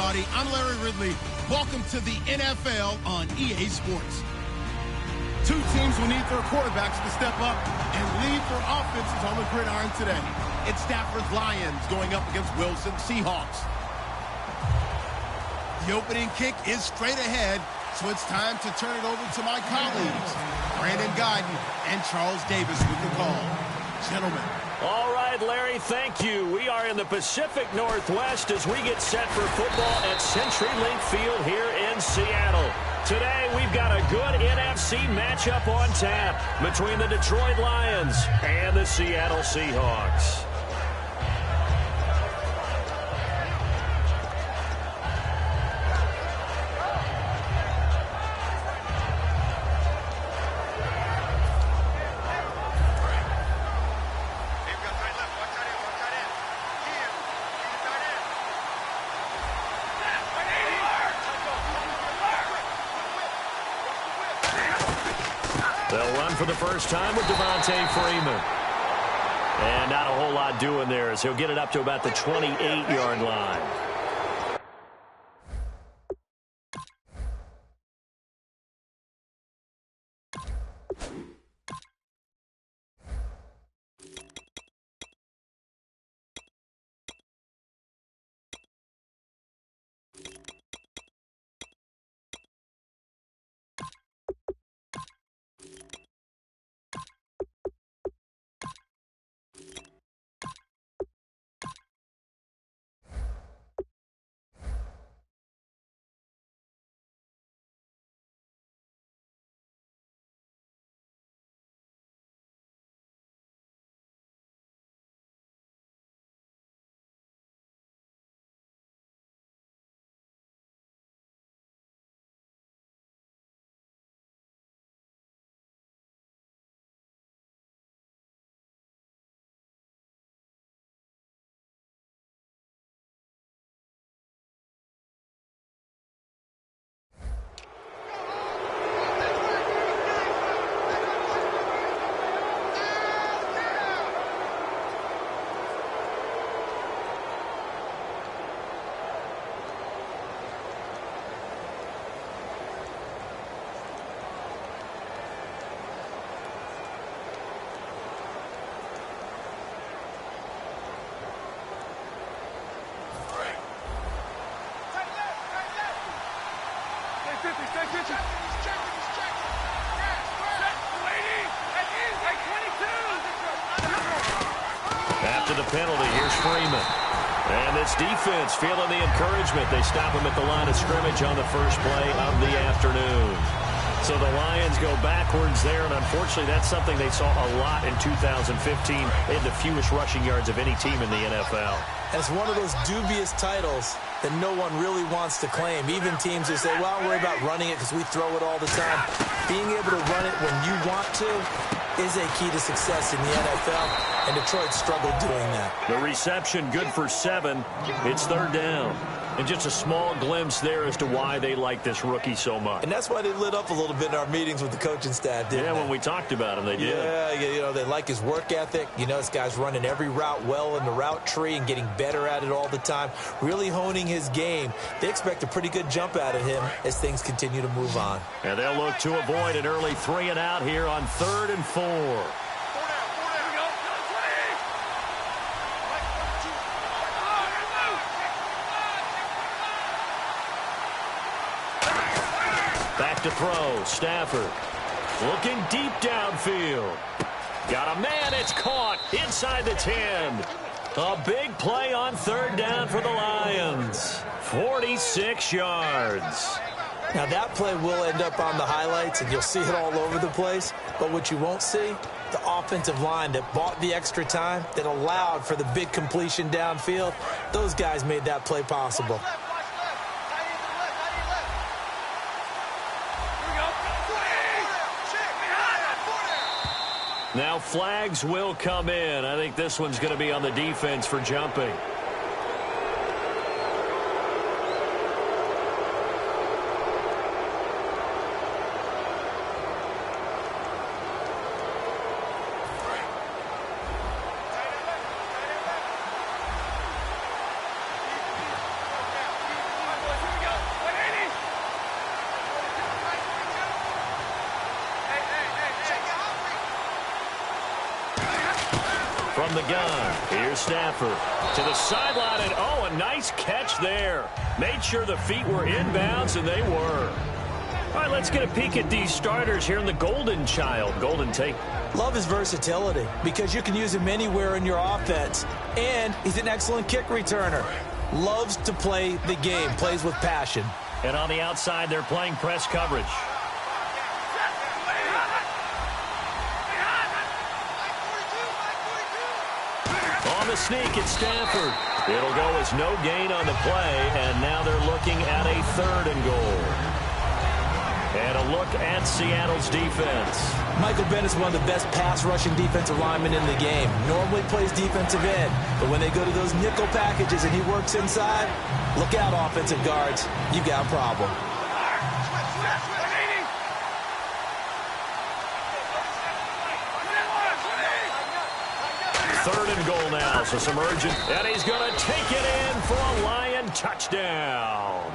everybody. I'm Larry Ridley. Welcome to the NFL on EA Sports. Two teams will need their quarterbacks to step up and lead their offenses on the gridiron today. It's Stafford's Lions going up against Wilson's Seahawks. The opening kick is straight ahead, so it's time to turn it over to my colleagues, Brandon Guyton and Charles Davis with the call. Gentlemen. All right, Larry, thank you. We are in the Pacific Northwest as we get set for football at CenturyLink Field here in Seattle. Today, we've got a good NFC matchup on tap between the Detroit Lions and the Seattle Seahawks. They'll run for the first time with Devontae Freeman. And not a whole lot doing there as he'll get it up to about the 28-yard line. After the penalty, here's Freeman. And this defense feeling the encouragement. They stop him at the line of scrimmage on the first play of the afternoon. So the Lions go backwards there, and unfortunately that's something they saw a lot in 2015. They had the fewest rushing yards of any team in the NFL. And it's one of those dubious titles that no one really wants to claim. Even teams who say, well, I'll worry about running it because we throw it all the time. Being able to run it when you want to is a key to success in the NFL, and Detroit struggled doing that. The reception good for 7. It's third down. And just a small glimpse there as to why they like this rookie so much. And that's why they lit up a little bit in our meetings with the coaching staff, didn't they? Yeah, when we talked about him, they did. Yeah, you know, they like his work ethic. You know, this guy's running every route well in the route tree and getting better at it all the time, really honing his game. They expect a pretty good jump out of him as things continue to move on. And they'll look to avoid an early 3 and out here on 3rd and 4. Back to throw, Stafford. Looking deep downfield. Got a man, it's caught inside the 10. A big play on 3rd down for the Lions. 46 yards. Now that play will end up on the highlights, and you'll see it all over the place. But what you won't see, the offensive line that bought the extra time, that allowed for the big completion downfield, those guys made that play possible. Now flags will come in. I think this one's going to be on the defense for jumping. from the gun. Here's Stafford to the sideline, and oh, a nice catch there. Made sure the feet were inbounds, and they were. All right, let's get a peek at these starters here in the Golden Child. Golden Tate. Love his versatility because you can use him anywhere in your offense. And he's an excellent kick returner. Loves to play the game, plays with passion. And on the outside, they're playing press coverage. On the sneak, it's Stafford. It'll go as no gain on the play, and now they're looking at a 3rd and goal. And a look at Seattle's defense. Michael Bennett's one of the best pass-rushing defensive linemen in the game. Normally plays defensive end, but when they go to those nickel packages and he works inside, look out, offensive guards. You got a problem. Third and goal now, so some urgent. And he's going to take it in for a Lion touchdown.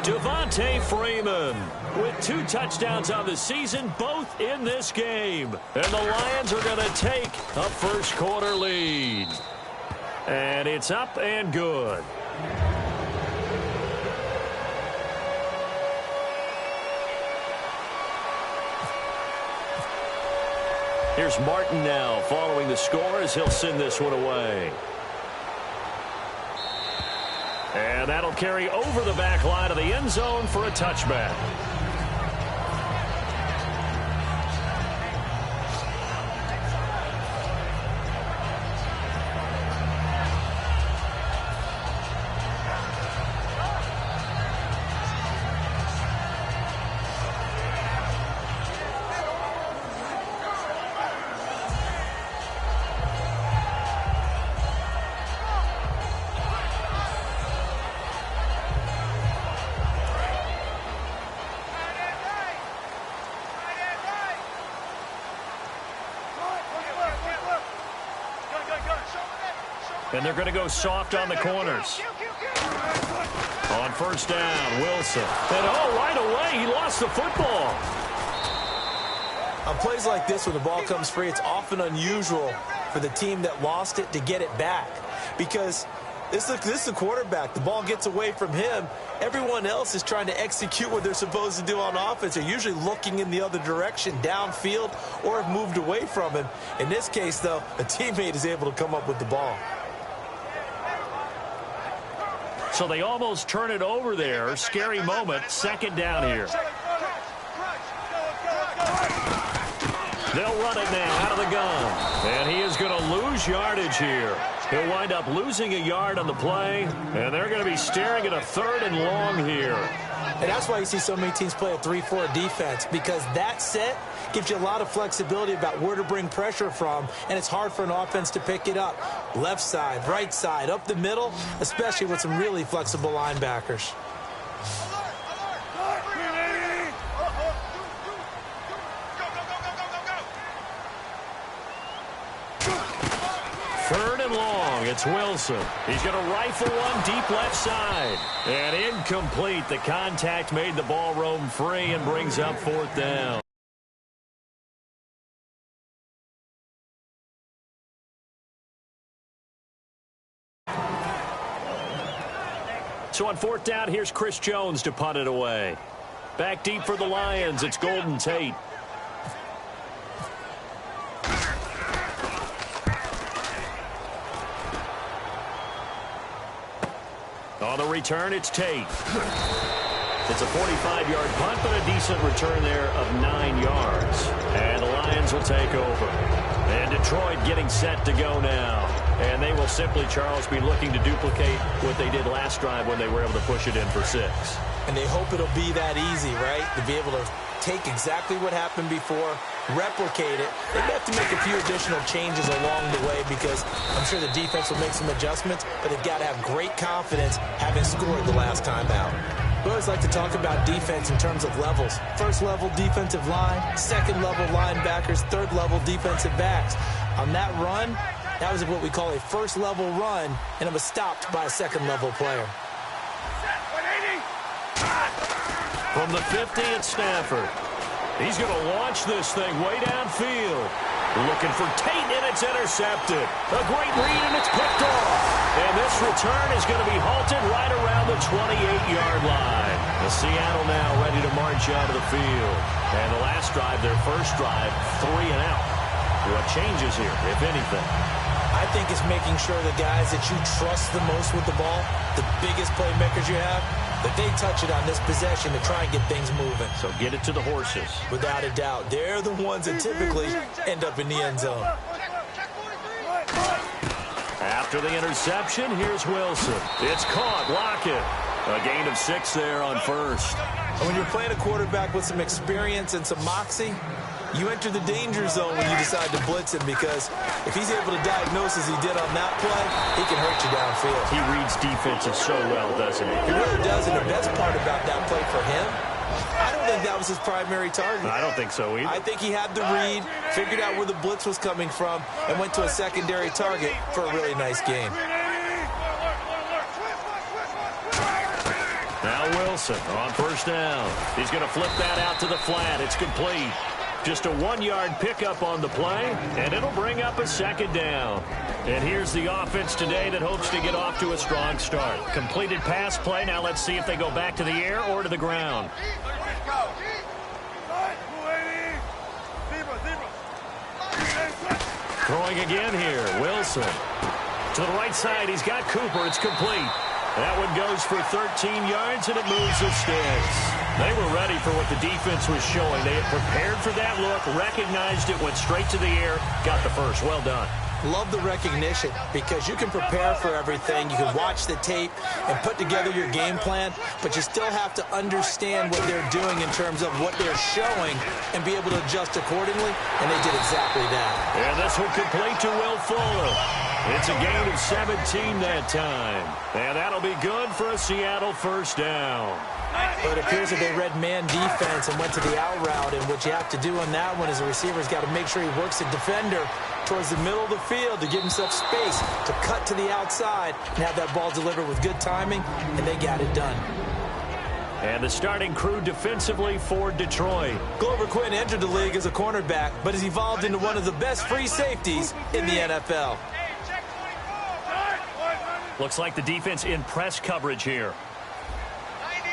Devontae Freeman with 2 touchdowns on the season, both in this game. And the Lions are going to take a first-quarter lead. And it's up and good. Here's Martin now following the score as he'll send this one away. And that'll carry over the back line of the end zone for a touchback. And they're going to go soft on the corners. On first down, Wilson. And oh, right away, he lost the football. On plays like this, when the ball comes free, it's often unusual for the team that lost it to get it back. Because this is the quarterback. The ball gets away from him. Everyone else is trying to execute what they're supposed to do on offense. They're usually looking in the other direction, downfield, or have moved away from him. In this case, though, a teammate is able to come up with the ball. So they almost turn it over there. Scary moment. Second down here. They'll run it now out of the gun. And he is going to lose yardage here. He'll wind up losing a yard on the play. And they're going to be staring at a 3rd and long here. And that's why you see so many teams play a 3-4 defense, because that set gives you a lot of flexibility about where to bring pressure from, and it's hard for an offense to pick it up. Left side, right side, up the middle, especially with some really flexible linebackers. Third and long, it's Wilson. He's going to rifle one deep left side. And incomplete. The contact made the ball roam free and brings up 4th down. So on 4th down, here's Chris Jones to punt it away. Back deep for the Lions, it's Golden Tate. On the return, it's Tate. It's a 45-yard punt, but a decent return there of 9 yards. And the Lions will take over. And Detroit getting set to go now. And they will simply, Charles, be looking to duplicate what they did last drive when they were able to push it in for 6. And they hope it'll be that easy, right? To be able to take exactly what happened before, replicate it. They have to make a few additional changes along the way, because I'm sure the defense will make some adjustments, but they've got to have great confidence having scored the last time out. We always like to talk about defense in terms of levels. First level defensive line, second level linebackers, third level defensive backs. On that run, that was what we call a first level run, and it was stopped by a second level player. From the 50, it's Stafford. He's going to launch this thing way downfield. Looking for Tate, and it's intercepted. A great read, and it's picked off. And this return is going to be halted right around the 28-yard line. The Seattle now ready to march out of the field. And the last drive, their first drive, 3 and out. What changes here, if anything? I think it's making sure the guys that you trust the most with the ball, the biggest playmakers you have, that they touch it on this possession to try and get things moving. So get it to the horses. Without a doubt. They're the ones that typically end up in the end zone. After the interception, here's Wilson. It's caught. Lockett. A gain of 6 there on first. And when you're playing a quarterback with some experience and some moxie, you enter the danger zone when you decide to blitz him, because if he's able to diagnose as he did on that play, he can hurt you downfield. He reads defenses so well, doesn't he? He really does, and the best part about that play for him, I don't think that was his primary target. I don't think so either. I think he had the read, figured out where the blitz was coming from, and went to a secondary target for a really nice game. Now Wilson on first down. He's going to flip that out to the flat. It's complete. Just a 1-yard pickup on the play, and it'll bring up a second down. And here's the offense today that hopes to get off to a strong start. Completed pass play. Now let's see if they go back to the air or to the ground. Throwing again here. Wilson. To the right side, he's got Cooper. It's complete. That one goes for 13 yards, and it moves the sticks. They were ready for what the defense was showing. They had prepared for that look, recognized it, went straight to the air, got the first. Well done. Love the recognition, because you can prepare for everything. You can watch the tape and put together your game plan, but you still have to understand what they're doing in terms of what they're showing and be able to adjust accordingly, and they did exactly that. And this one complete to Will Fuller. It's a gain of 17 that time. And that'll be good for a Seattle first down. But it appears that they read man defense and went to the out route, and what you have to do on that one is the receiver's got to make sure he works the defender towards the middle of the field to give himself space to cut to the outside and have that ball delivered with good timing, and they got it done. And the starting crew defensively for Detroit. Glover Quinn entered the league as a cornerback, but has evolved into one of the best free safeties in the NFL. Looks like the defense in press coverage here.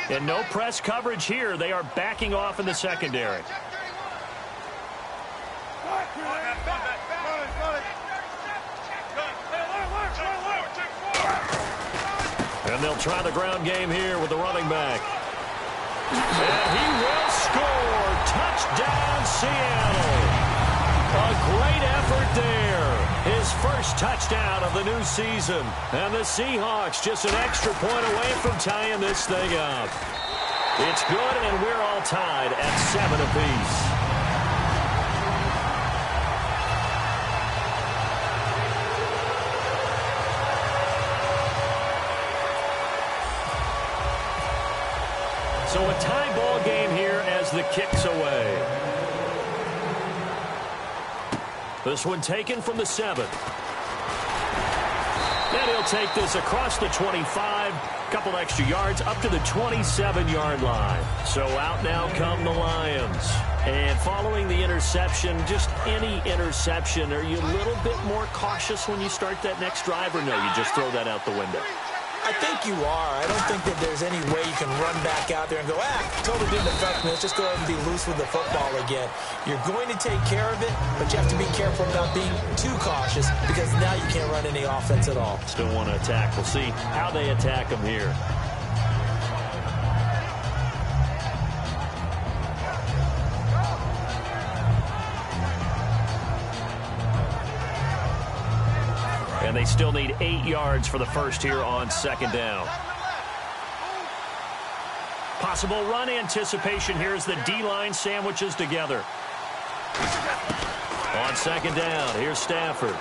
And no press coverage here. They are backing off in the secondary. And they'll try the ground game here with the running back. And he will score. Touchdown, Seattle. A great effort there. His first touchdown of the new season. And the Seahawks just an extra point away from tying this thing up. It's good, and we're all tied at 7 apiece. So a tie ball game here as the kick's away. This one taken from the 7. And he'll take this across the 25, couple extra yards up to the 27-yard line. So out now come the Lions. And following the interception, just any interception, are you a little bit more cautious when you start that next drive, or no, you just throw that out the window? I think you are. I don't think that there's any way you can run back out there and go, totally didn't affect me. Let's just go ahead and be loose with the football again. You're going to take care of it, but you have to be careful about being too cautious, because now you can't run any offense at all. Still want to attack. We'll see how they attack them here. And they still need 8 yards for the first here on second down. Possible run anticipation here as the D-line sandwiches together. On second down, here's Stafford.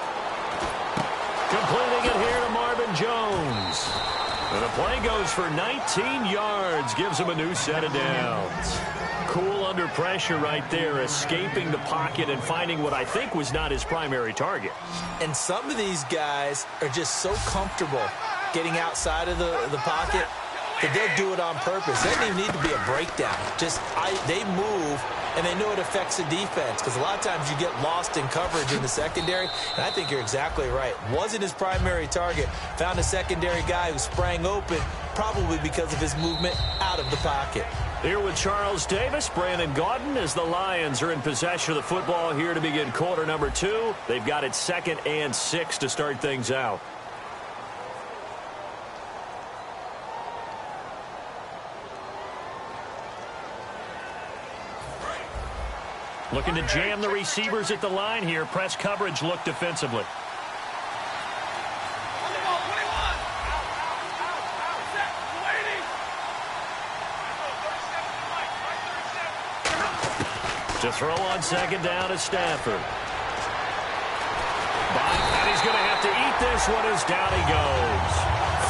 Completing it here to Marvin Jones. And the play goes for 19 yards, gives him a new set of downs. Cool under pressure right there, escaping the pocket and finding what I think was not his primary target. And some of these guys are just so comfortable getting outside of the pocket that they'll do it on purpose. It doesn't even need to be a breakdown. They move, and they know it affects the defense because a lot of times you get lost in coverage in the secondary, and I think you're exactly right. Wasn't his primary target. Found a secondary guy who sprang open, probably because of his movement out of the pocket. Here with Charles Davis, Brandon Gaudin, as the Lions are in possession of the football here to begin quarter number 2. They've got it 2nd and 6 to start things out. Looking to jam the receivers at the line here. Press coverage look defensively. To throw on 2nd down is Stafford. And he's going to have to eat this one as down he goes.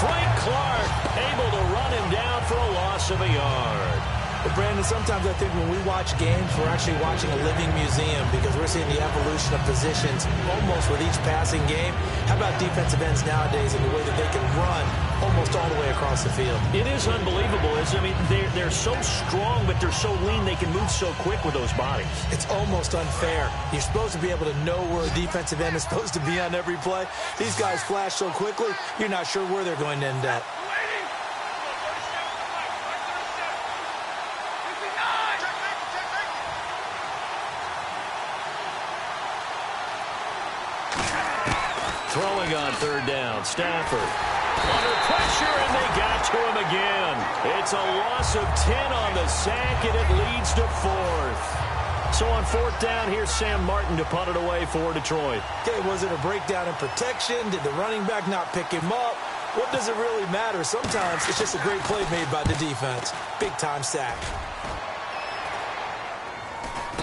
Frank Clark able to run him down for a loss of a yard. But Brandon, sometimes I think when we watch games, we're actually watching a living museum because we're seeing the evolution of positions almost with each passing game. How about defensive ends nowadays and the way that they can run almost all the way across the field? It is unbelievable. I mean, they're so strong, but they're so lean. They can move so quick with those bodies. It's almost unfair. You're supposed to be able to know where a defensive end is supposed to be on every play. These guys flash so quickly, you're not sure where they're going to end up. Throwing on 3rd down, Stafford. Under pressure, and they got to him again. It's a loss of 10 on the sack, and it leads to 4th. So on 4th down, here's Sam Martin to punt it away for Detroit. Okay, was it a breakdown in protection? Did the running back not pick him up? What does it really matter? Sometimes it's just a great play made by the defense. Big-time sack.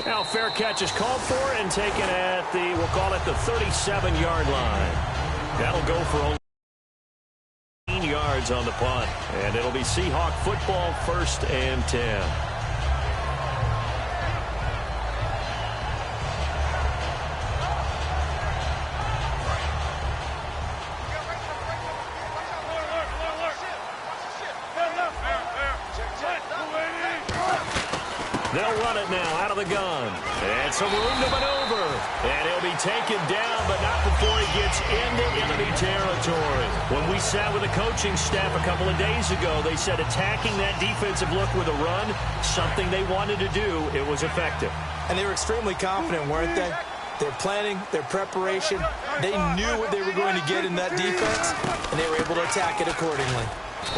Now fair catch is called for and taken at the, we'll call it the 37-yard line. That'll go for only 18 yards on the punt. And it'll be Seahawk football, 1st and 10. They'll run it now out of the gun. And some room to maneuver. And he'll be taken down, but not before he gets into enemy territory. When we sat with the coaching staff a couple of days ago, they said attacking that defensive look with a run, something they wanted to do, it was effective. And they were extremely confident, weren't they? Their planning, their preparation, they knew what they were going to get in that defense, and they were able to attack it accordingly.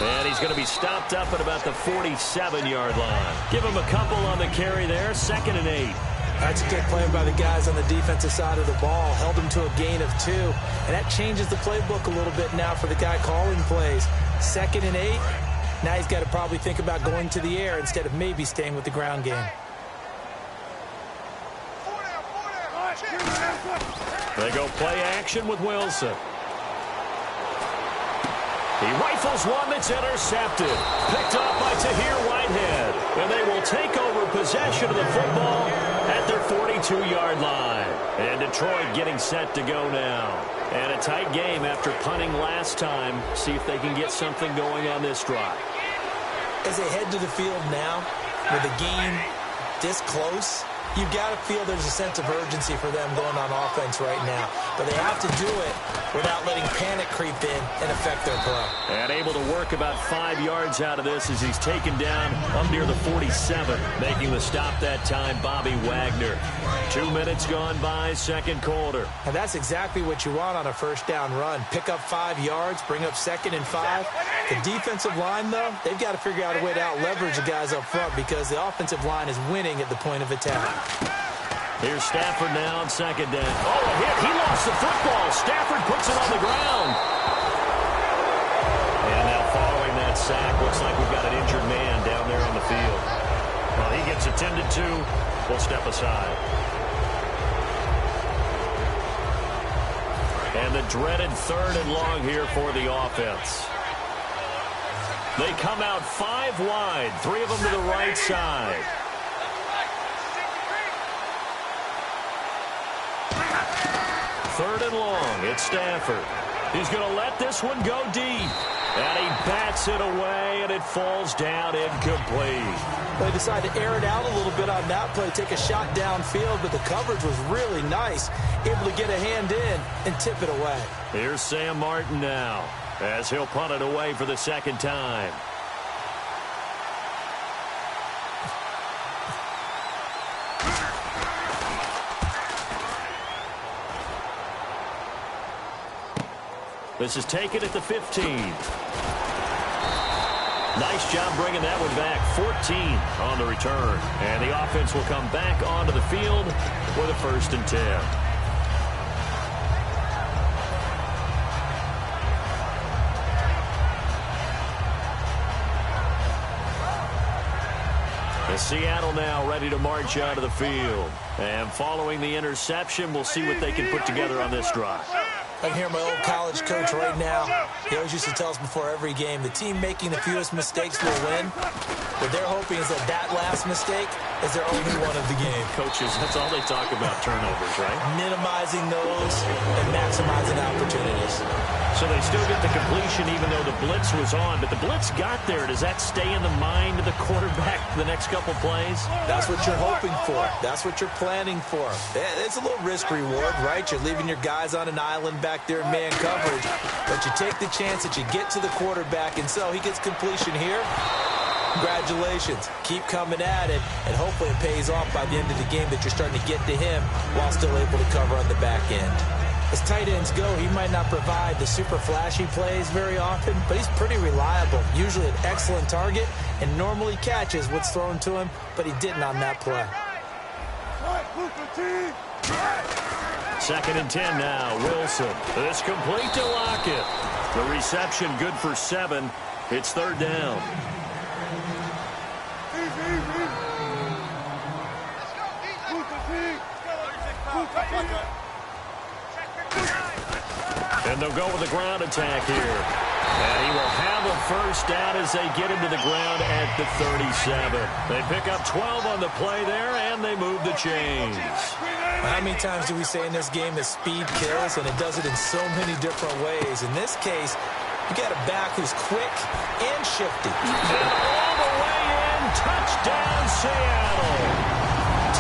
And he's going to be stopped up at about the 47-yard line. Give him a couple on the carry there, 2nd and 8. That's a good play by the guys on the defensive side of the ball. Held him to a gain of 2. And that changes the playbook a little bit now for the guy calling plays. 2nd and 8. Now he's got to probably think about going to the air instead of maybe staying with the ground game. They go play action with Wilson. He rifles one that's intercepted. Picked up by Tahir Whitehead. And they will take over possession of the football at their 42-yard line. And Detroit getting set to go now. And a tight game after punting last time. See if they can get something going on this drive. As they head to the field now, with the game this close, you've got to feel there's a sense of urgency for them going on offense right now. But they have to do it without letting panic creep in and affect their play. And able to work about 5 yards out of this as he's taken down up near the 47. Making the stop that time, Bobby Wagner. 2 minutes gone by, 2nd quarter. And that's exactly what you want on a 1st down run. Pick up 5 yards, bring up 2nd and 5. The defensive line, though, they've got to figure out a way to out-leverage the guys up front because the offensive line is winning at the point of attack. Here's Stafford now on 2nd down. Oh, a hit. He lost the football. Stafford puts it on the ground. And now following that sack, looks like we've got an injured man down there on the field. Well, he gets attended to. We'll step aside. And the dreaded 3rd and long here for the offense. They come out 5 wide, 3 of them to the right side. Third and long, it's Stafford. He's going to let this one go deep. And he bats it away, and it falls down incomplete. They decided to air it out a little bit on that play, take a shot downfield, but the coverage was really nice. Able to get a hand in and tip it away. Here's Sam Martin now, as he'll punt it away for the second time. This is taken at the 15. Nice job bringing that one back. 14 on the return. And the offense will come back onto the field with a 1st and 10. Seattle now ready to march out of the field. And following the interception, we'll see what they can put together on this drive. I can hear my old college coach right now. He always used to tell us before every game, the team making the fewest mistakes will win. What they're hoping is that last mistake is their only one of the game. Coaches, that's all they talk about, turnovers, right? Minimizing those and maximizing opportunities. So they still get the completion even though the blitz was on. But the blitz got there. Does that stay in the mind of the quarterback the next couple plays? That's what you're hoping for. That's what you're planning for. It's a little risk-reward, right? You're leaving your guys on an island back there in man coverage. But you take the chance that you get to the quarterback, and so he gets completion here. Congratulations. Keep coming at it, and hopefully it pays off by the end of the game that you're starting to get to him while still able to cover on the back end. As tight ends go, he might not provide the super flashy plays very often, but he's pretty reliable, usually an excellent target, and normally catches what's thrown to him, but he didn't on that play. 2nd and 10 now. Wilson. It's complete to Lockett. The reception good for 7. It's 3rd down. And they'll go with the ground attack here. And he will have a 1st down as they get him to the ground at the 37. They pick up 12 on the play there, and they move the chains. How many times do we say in this game that speed kills, and it does it in so many different ways? In this case, you got a back who's quick and shifty. And all the way in, touchdown Seattle.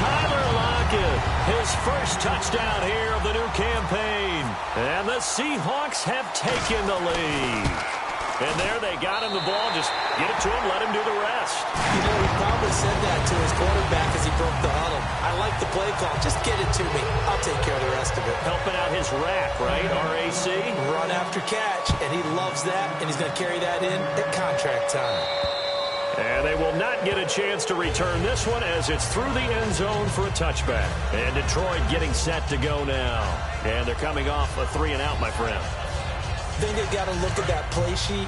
Tyler Lockett, his 1st touchdown here of the new campaign. And the Seahawks have taken the lead. And there they got him the ball. Just get it to him, let him do the rest. You know, he probably said that to his quarterback as he broke the huddle. I like the play call. Just get it to me. I'll take care of the rest of it. Helping out his rack, right? RAC. Run after catch, and he loves that, and he's going to carry that in at contract time. And they will not get a chance to return this one as it's through the end zone for a touchback. And Detroit getting set to go now. And they're coming off a 3-and-out, my friend. I think they've got to look at that play sheet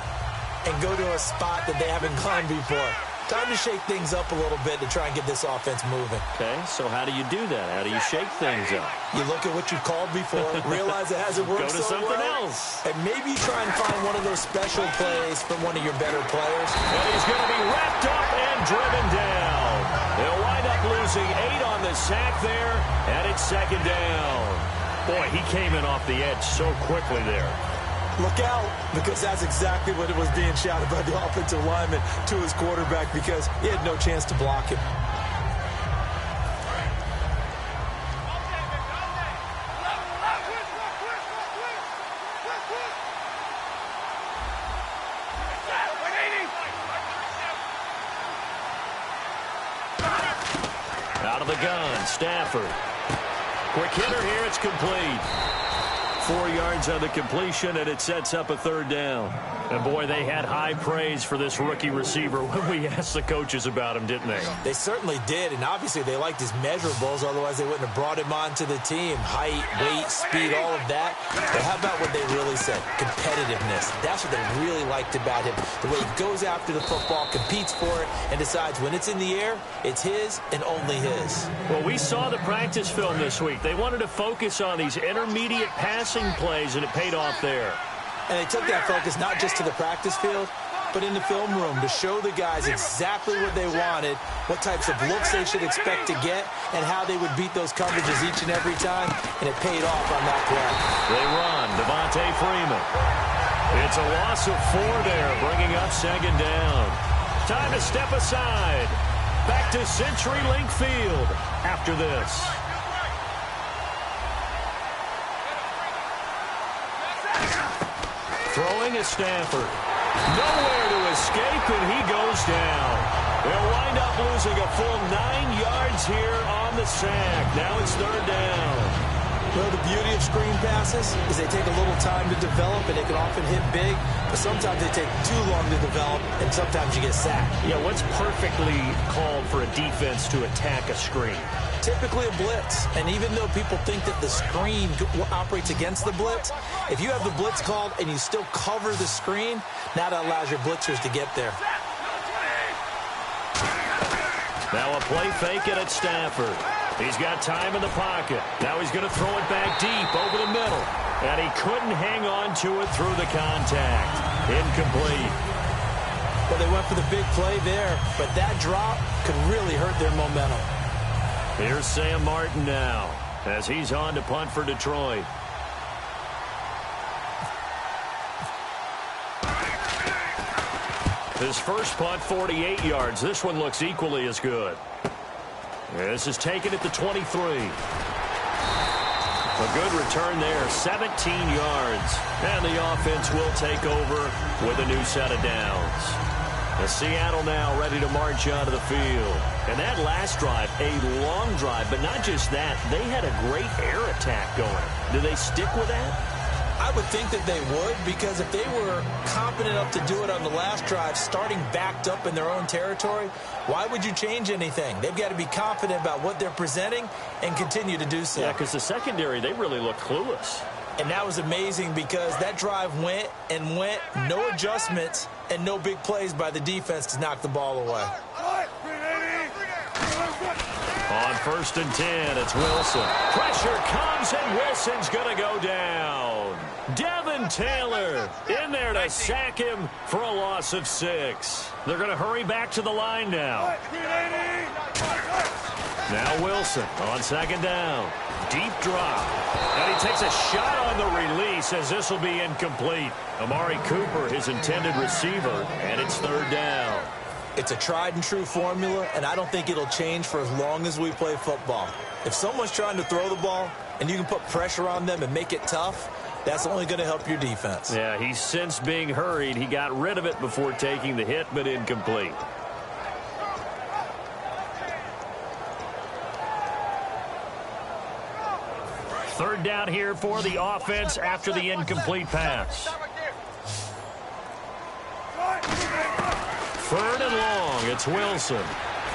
and go to a spot that they haven't gone before. Time to shake things up a little bit to try and get this offense moving. Okay, so how do you do that? How do you shake things up? You look at what you've called before, realize it hasn't worked Go to so something well, else. and maybe try and find one of those special plays from one of your better players. And he's going to be wrapped up and driven down. They'll wind up losing 8 on the sack there, and it's 2nd down. Boy, he came in off the edge so quickly there. Look out, because that's exactly what it was being shouted by the offensive lineman to his quarterback because he had no chance to block him. Out of the gun, Stafford. Quick hitter here, it's complete. 4 yards on the completion, and it sets up a 3rd down. And, boy, they had high praise for this rookie receiver when we asked the coaches about him, didn't they? They certainly did, and obviously they liked his measurables. Otherwise, they wouldn't have brought him onto the team. Height, weight, speed, all of that. But how about what they really said? Competitiveness. That's what they really liked about him. The way he goes after the football, competes for it, and decides when it's in the air, it's his and only his. Well, we saw the practice film this week. They wanted to focus on these intermediate passing plays, and it paid off there. And they took that focus not just to the practice field, but in the film room to show the guys exactly what they wanted, what types of looks they should expect to get, and how they would beat those coverages each and every time, and it paid off on that play. They run. Devontae Freeman. It's a loss of 4 there, bringing up second down. Time to step aside. Back to CenturyLink Field after this. Throwing is Stafford. Nowhere to escape, and he goes down. They'll wind up losing a full 9 yards here on the sack. Now it's third down. Well, the beauty of screen passes is they take a little time to develop, and they can often hit big, but sometimes they take too long to develop, and sometimes you get sacked. Yeah, what's perfectly called for a defense to attack a screen? Typically a blitz, and even though people think that the screen operates against the blitz, if you have the blitz called and you still cover the screen, now that allows your blitzers to get there. Now a play fake it at Stafford. He's got time in the pocket. Now he's going to throw it back deep over the middle. And he couldn't hang on to it through the contact. Incomplete. Well, they went for the big play there, but that drop could really hurt their momentum. Here's Sam Martin now as he's on to punt for Detroit. His first punt, 48 yards. This one looks equally as good. This is taken at the 23. A good return there, 17 yards. And the offense will take over with a new set of downs. The Seattle now ready to march onto the field. And that last drive, a long drive, but not just that. They had a great air attack going. Do they stick with that? I would think that they would, because if they were confident enough to do it on the last drive, starting backed up in their own territory, why would you change anything? They've got to be confident about what they're presenting and continue to do so. Yeah, because the secondary, they really look clueless. And that was amazing because that drive went and went, no adjustments and no big plays by the defense to knock the ball away. On 1st and 10, it's Wilson. Pressure comes, and Wilson's going to go down. Devin Taylor in there to sack him for a loss of 6. They're going to hurry back to the line now. Now Wilson on second down. Deep drop. And he takes a shot on the release as this will be incomplete. Amari Cooper, his intended receiver, and it's third down. It's a tried-and-true formula, and I don't think it'll change for as long as we play football. If someone's trying to throw the ball and you can put pressure on them and make it tough, that's only going to help your defense. Yeah, he's since being hurried. He got rid of it before taking the hit, but incomplete. Third down here for the offense after the incomplete pass. Third and long, it's Wilson.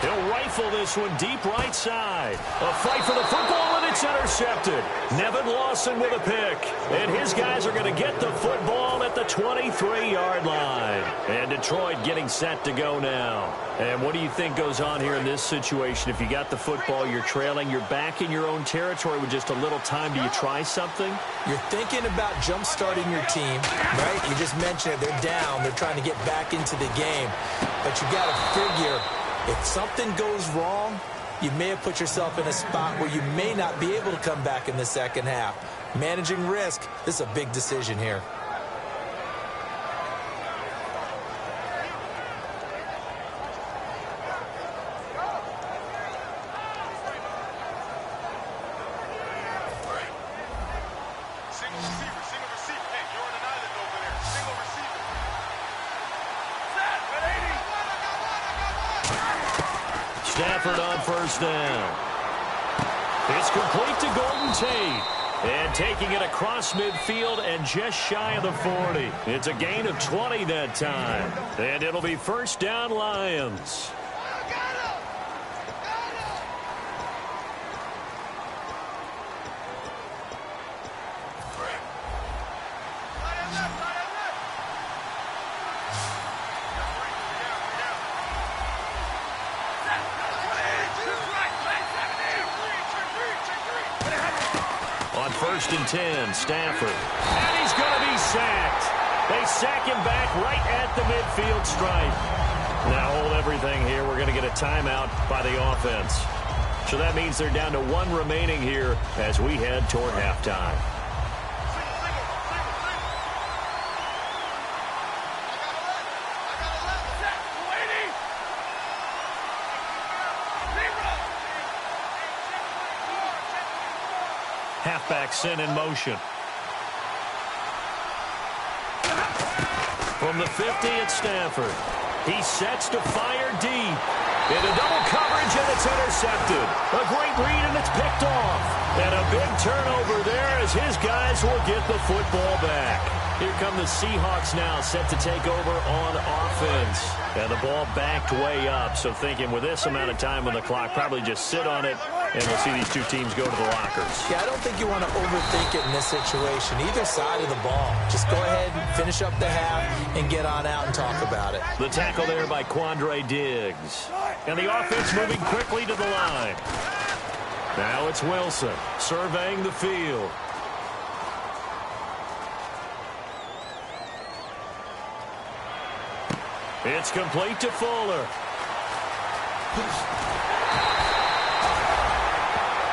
He'll rifle this one deep right side. A fight for the football, and it's intercepted. Nevin Lawson with a pick. And his guys are going to get the football at the 23-yard line. And Detroit getting set to go now. And what do you think goes on here in this situation? If you got the football, you're trailing, you're back in your own territory with just a little time. Do you try something? You're thinking about jump-starting your team, right? You just mentioned it. They're down. They're trying to get back into the game. But you got to figure, if something goes wrong, you may have put yourself in a spot where you may not be able to come back in the second half. Managing risk, this is a big decision here. Stafford on first down. It's complete to Golden Tate. And taking it across midfield and just shy of the 40. It's a gain of 20 that time. And it'll be first down Lions. First and 10, Stafford. And he's going to be sacked. They sack him back right at the midfield stripe. Now hold everything here. We're going to get a timeout by the offense. So that means they're down to 1 remaining here as we head toward halftime. Halfback sent in motion. From the 50, it's Stafford. He sets to fire deep. Into double coverage, and it's intercepted. A great read, and it's picked off. And a big turnover there as his guys will get the football back. Here come the Seahawks now, set to take over on offense. And the ball backed way up, so thinking with this amount of time on the clock, probably just sit on it, and we'll see these two teams go to the lockers. Yeah, I don't think you want to overthink it in this situation. Either side of the ball. Just go ahead and finish up the half and get on out and talk about it. The tackle there by Quandre Diggs. And the offense moving quickly to the line. Now it's Wilson surveying the field. It's complete to Fuller.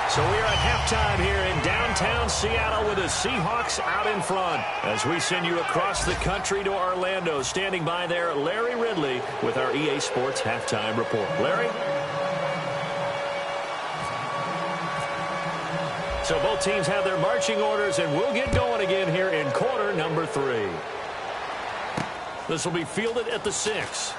So we are at halftime here in downtown Seattle with the Seahawks out in front. As we send you across the country to Orlando, standing by there, Larry Ridley with our EA Sports Halftime Report. Larry? So both teams have their marching orders, and we'll get going again here in quarter number 3. This will be fielded at the 6.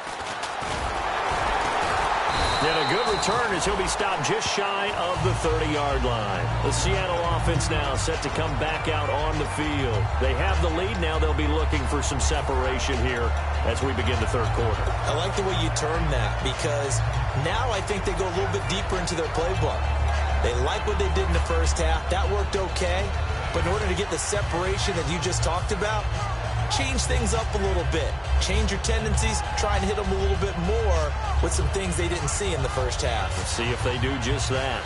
And a good return as he'll be stopped just shy of the 30-yard line. The Seattle offense now set to come back out on the field. They have the lead. Now they'll be looking for some separation here as we begin the third quarter. I like the way you termed that because now I think they go a little bit deeper into their playbook. They like what they did in the first half. That worked okay. But in order to get the separation that you just talked about, change things up a little bit. Change your tendencies. Try and hit them a little bit more with some things they didn't see in the first half. Let's see if they do just that.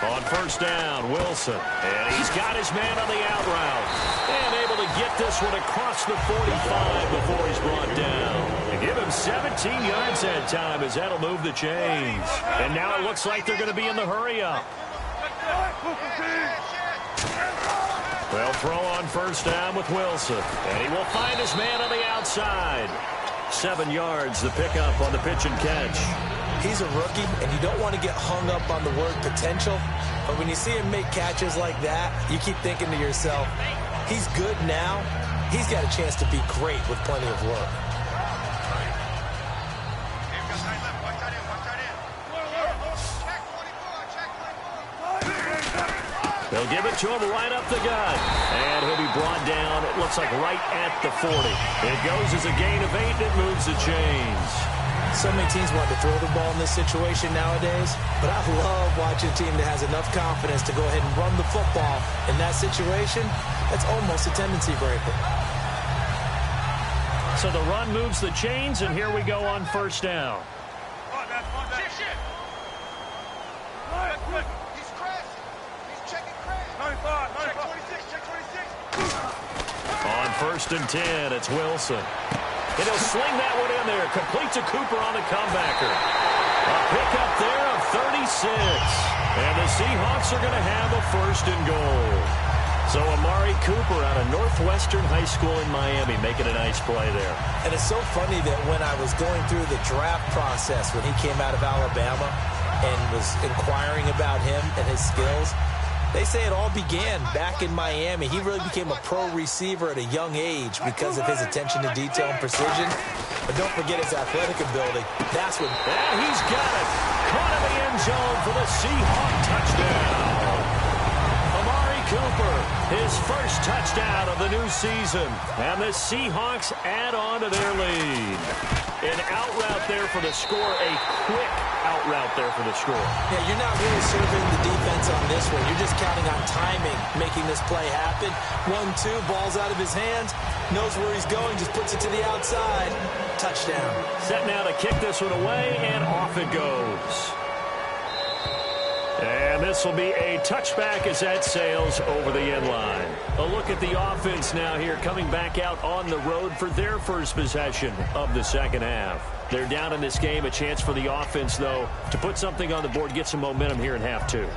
On first down, Wilson. And he's got his man on the out route. And able to get this one across the 45 before he's brought down. And give him 17 yards that time as that'll move the chains. And now it looks like they're going to be in the hurry-up. They'll throw on first down with Wilson. And he will find his man on the outside. 7 yards, the pickup on the pitch and catch. He's a rookie, and you don't want to get hung up on the word potential. But when you see him make catches like that, you keep thinking to yourself, he's good now. He's got a chance to be great with plenty of work. They'll give it to him right up the gut. And he'll be brought down, it looks like right at the 40. It goes as a gain of 8, and it moves the chains. So many teams want to throw the ball in this situation nowadays, but I love watching a team that has enough confidence to go ahead and run the football. In that situation, that's almost a tendency breaker. So the run moves the chains, and here we go on first down. On first and 10, it's Wilson. And he'll sling that one in there. Complete to Cooper on the comebacker. A pickup there of 36. And the Seahawks are going to have a first and goal. So Amari Cooper out of Northwestern High School in Miami making a nice play there. And it's so funny that when I was going through the draft process when he came out of Alabama and was inquiring about him and his skills, they say it all began back in Miami. He really became a pro receiver at a young age because of his attention to detail and precision. But don't forget his athletic ability. That's what... And he's got it. Caught in the end zone for the Seahawk touchdown. Amari Cooper, his first touchdown of the new season. And the Seahawks add on to their lead. An out route there for the score, a quick out route there for the score. Yeah, you're not really serving the defense on this one. You're just counting on timing, making this play happen. 1-2, ball's out of his hands, knows where he's going, just puts it to the outside. Touchdown. Set now to kick this one away, and off it goes. And this will be a touchback as that sails over the end line. A look at the offense now here, coming back out on the road for their first possession of the second half. They're down in this game. A chance for the offense, though, to put something on the board, get some momentum here in half two.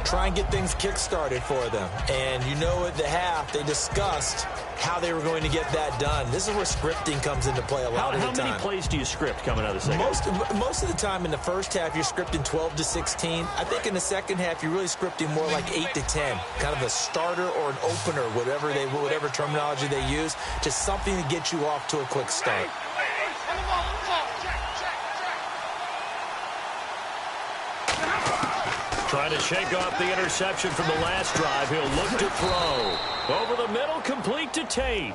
Try and get things kick-started for them. And you know at the half, they discussed how they were going to get that done. This is where scripting comes into play a lot of the time. How many plays do you script coming out of the second half? Most of the time in the first half, you're scripting 12 to 16. I think in the second half, you're really scripting more like 8 to 10. Kind of a starter or an opener, whatever terminology they use. Just something to get you off to a quick start. Trying to shake off the interception from the last drive. He'll look to throw. Over the middle, complete to Tate.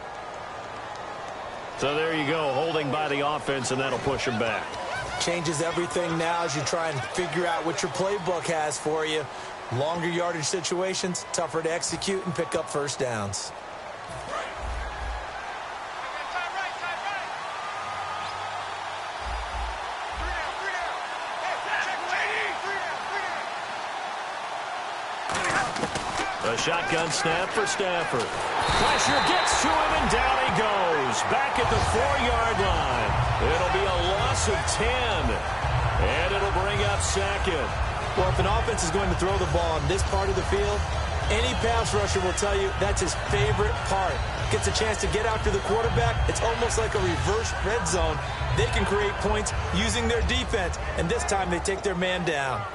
So there you go, holding by the offense, and that'll push him back. Changes everything now as you try and figure out what your playbook has for you. Longer yardage situations, tougher to execute and pick up first downs. A shotgun snap for Stafford. Pressure gets to him, and down he goes. Back at the 4-yard line. It'll be a loss of 10. And it'll bring up second. Well, if an offense is going to throw the ball on this part of the field, any pass rusher will tell you that's his favorite part. Gets a chance to get after the quarterback. It's almost like a reverse red zone. They can create points using their defense, and this time they take their man down.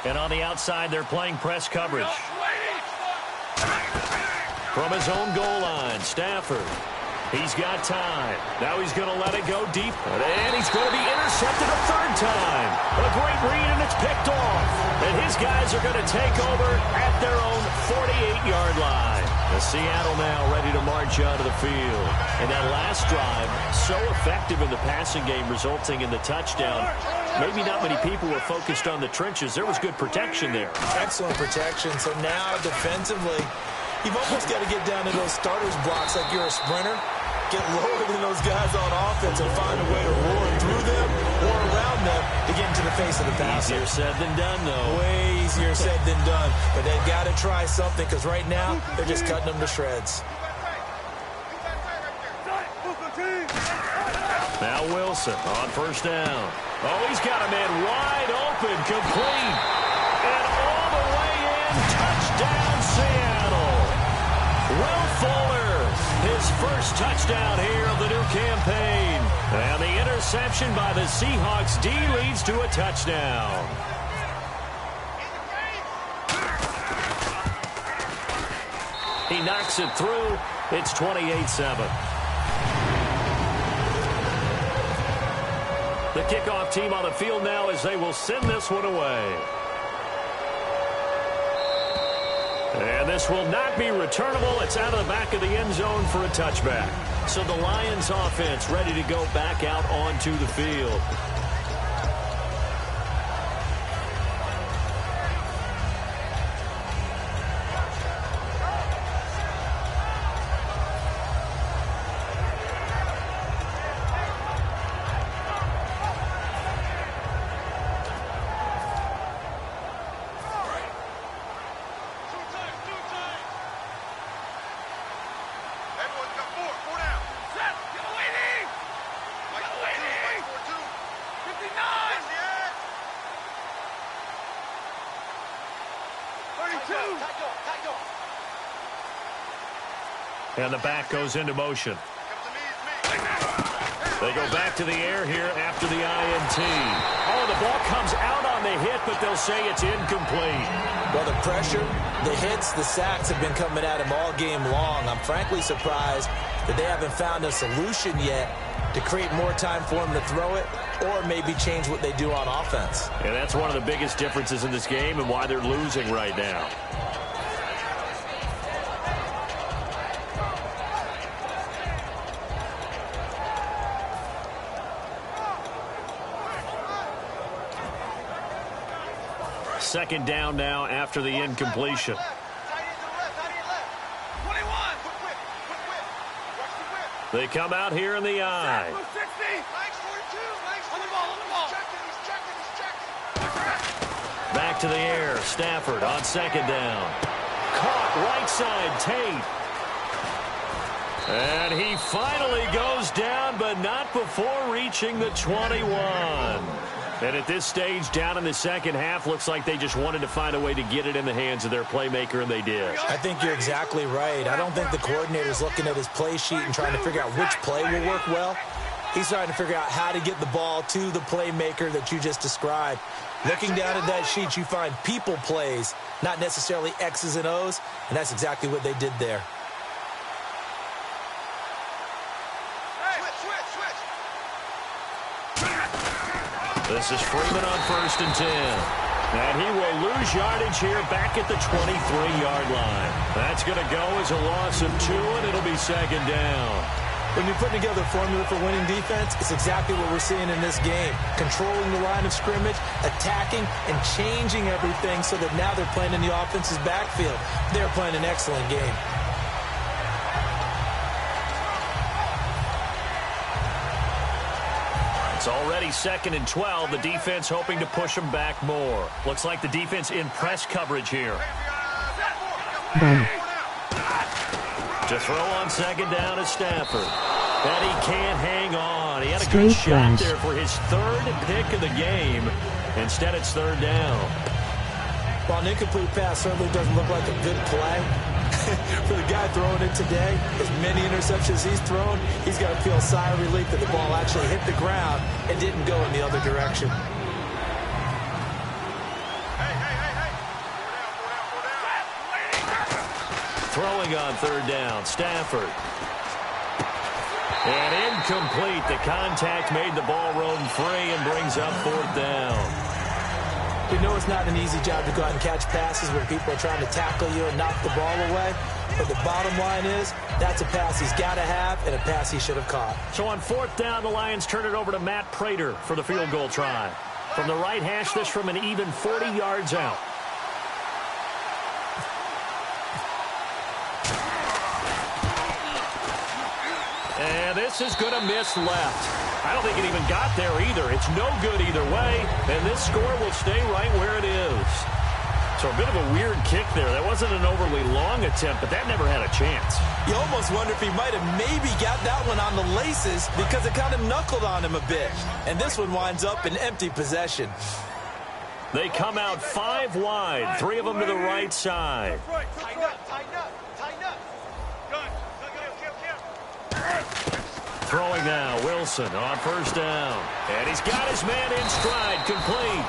And on the outside, they're playing press coverage. From his own goal line, Stafford. He's got time. Now he's going to let it go deep. And he's going to be intercepted a third time. A great read, and it's picked off. And his guys are going to take over at their own 48-yard line. The Seattle now ready to march out of the field. And that last drive, so effective in the passing game, resulting in the touchdown. Maybe not many people were focused on the trenches. There was good protection there. Excellent protection. So now defensively, you've almost got to get down to those starters blocks like you're a sprinter. Get lower than those guys on offense and find a way to roar through them or around them to get into the face of the passer. Easier said than done, though. Way easier said than done. But they've got to try something because right now they're just cutting them to shreds. Now Wilson on first down. Oh, he's got a man wide open, complete. And all the way in, touchdown Seattle. Will Fuller, his first touchdown here of the new campaign. And the interception by the Seahawks D leads to a touchdown. He knocks it through. It's 28-7. The kickoff team on the field now as they will send this one away. And this will not be returnable. It's out of the back of the end zone for a touchback. So the Lions offense ready to go back out onto the field. And the back goes into motion. They go back to the air here after the INT. Oh, the ball comes out on the hit, but they'll say it's incomplete. Well, the pressure, the hits, the sacks have been coming at him all game long. I'm frankly surprised that they haven't found a solution yet to create more time for him to throw it or maybe change what they do on offense. And that's one of the biggest differences in this game and why they're losing right now. Second down now after the incompletion. They come out here in the I. Back to the air. Stafford on second down. Caught right side. Tate. And he finally goes down, but not before reaching the 21. And at this stage, down in the second half, looks like they just wanted to find a way to get it in the hands of their playmaker, and they did. I think you're exactly right. I don't think the coordinator's looking at his play sheet and trying to figure out which play will work well. He's trying to figure out how to get the ball to the playmaker that you just described. Looking down at that sheet, you find people plays, not necessarily X's and O's, and that's exactly what they did there. This is Freeman on 1st and 10. And he will lose yardage here back at the 23-yard line. That's going to go as a loss of 2, and it'll be second down. When you're putting together a formula for winning defense, it's exactly what we're seeing in this game. Controlling the line of scrimmage, attacking, and changing everything so that now they're playing in the offense's backfield. They're playing an excellent game. It's already 2nd and 12. The defense hoping to push them back more. Looks like the defense in press coverage here. To throw on second down is Stafford. And he can't hang on. He had a good shot there for his 3rd pick of the game. Instead, it's 3rd down. While an incomplete pass certainly doesn't look like a good play, for the guy throwing it today, as many interceptions he's thrown, he's got to feel a sigh of relief that the ball actually hit the ground and didn't go in the other direction. Throwing on 3rd down, Stafford. And incomplete. The contact made the ball roam free and brings up 4th down. We know it's not an easy job to go out and catch passes when people are trying to tackle you and knock the ball away. But the bottom line is, that's a pass he's got to have and a pass he should have caught. So on 4th down, the Lions turn it over to Matt Prater for the field goal try. From the right hash, this from an even 40 yards out. And this is going to miss left. I don't think it even got there either. It's no good either way, and this score will stay right where it is. So a bit of a weird kick there. That wasn't an overly long attempt, but that never had a chance. You almost wonder if he might have maybe got that one on the laces because it kind of knuckled on him a bit. And this one winds up in empty possession. They come out 5 wide, 3 of them to the right side. Tighten up. Throwing now, Wilson on 1st down. And he's got his man in stride, complete.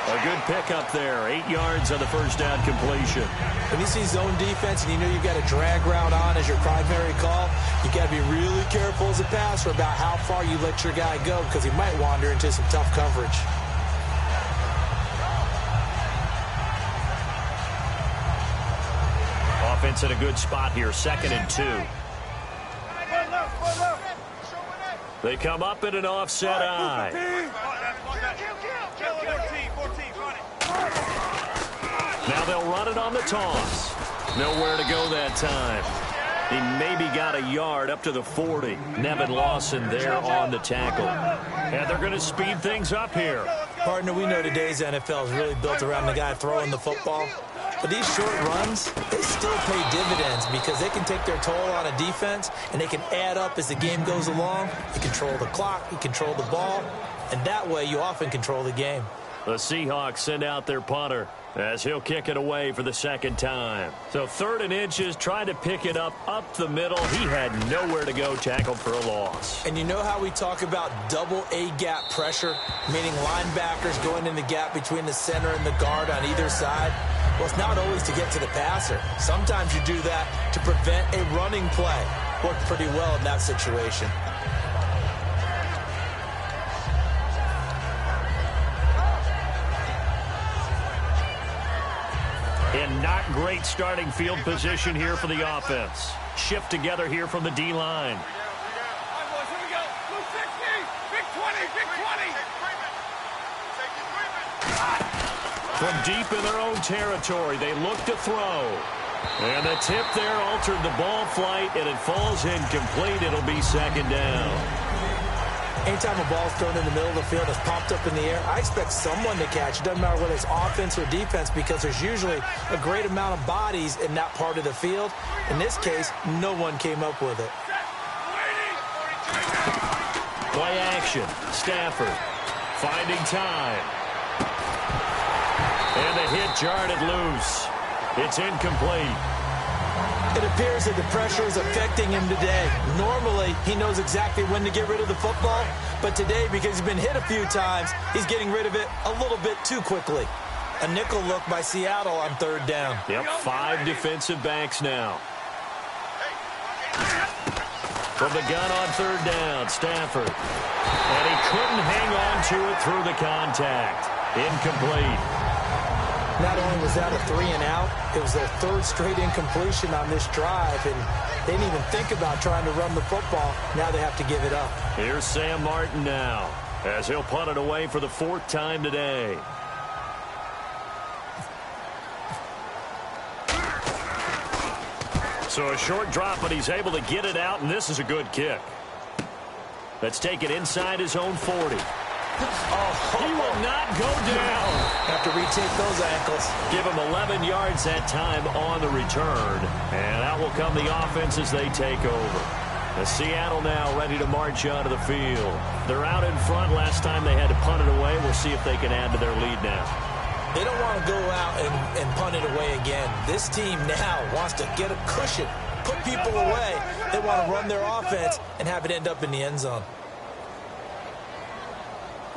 A good pickup there, 8 yards on the 1st down completion. When you see zone defense and you know you've got a drag route on as your primary call, you got to be really careful as a passer about how far you let your guy go because he might wander into some tough coverage. Offense in a good spot here, 2nd and 2. They come up in an offset I. Now they'll run it on the toss. Nowhere to go that time. He maybe got a yard up to the 40. Nevin Lawson there on the tackle. And they're going to speed things up here. Partner, we know today's NFL is really built around the guy throwing the football. But these short runs, they still pay dividends because they can take their toll on a defense and they can add up as the game goes along. You control the clock, you control the ball, and that way you often control the game. The Seahawks send out their punter as he'll kick it away for the 2nd time. So 3rd and inches, trying to pick it up the middle. He had nowhere to go, tackled for a loss. And you know how we talk about double A-gap pressure, meaning linebackers going in the gap between the center and the guard on either side? Well, it's not always to get to the passer. Sometimes you do that to prevent a running play. Worked pretty well in that situation. In not great starting field position here for the offense. Shift together here from the D-line. From deep in their own territory, they look to throw. And the tip there altered the ball flight, and it falls incomplete. It'll be second down. Anytime a ball's thrown in the middle of the field that's popped up in the air, I expect someone to catch. It doesn't matter whether it's offense or defense, because there's usually a great amount of bodies in that part of the field. In this case, no one came up with it. Play action. Stafford finding time. And the hit jarred it loose. It's incomplete. It appears that the pressure is affecting him today. Normally, he knows exactly when to get rid of the football, but today, because he's been hit a few times, he's getting rid of it a little bit too quickly. A nickel look by Seattle on third down. Yep, 5 defensive backs now. From the gun on third down, Stafford. And he couldn't hang on to it through the contact. Incomplete. Not only was that a 3-and-out, it was their third straight incompletion on this drive, and they didn't even think about trying to run the football. Now they have to give it up. Here's Sam Martin now, as he'll punt it away for the 4th time today. So a short drop, but he's able to get it out, and this is a good kick. Let's take it inside his own 40. He will not go down. Have to retake those ankles. Give him 11 yards that time on the return. And out will come the offense as they take over. The Seattle now ready to march onto the field. They're out in front. Last time they had to punt it away. We'll see if they can add to their lead now. They don't want to go out and punt it away again. This team now wants to get a cushion, put people away. They want to run their offense and have it end up in the end zone.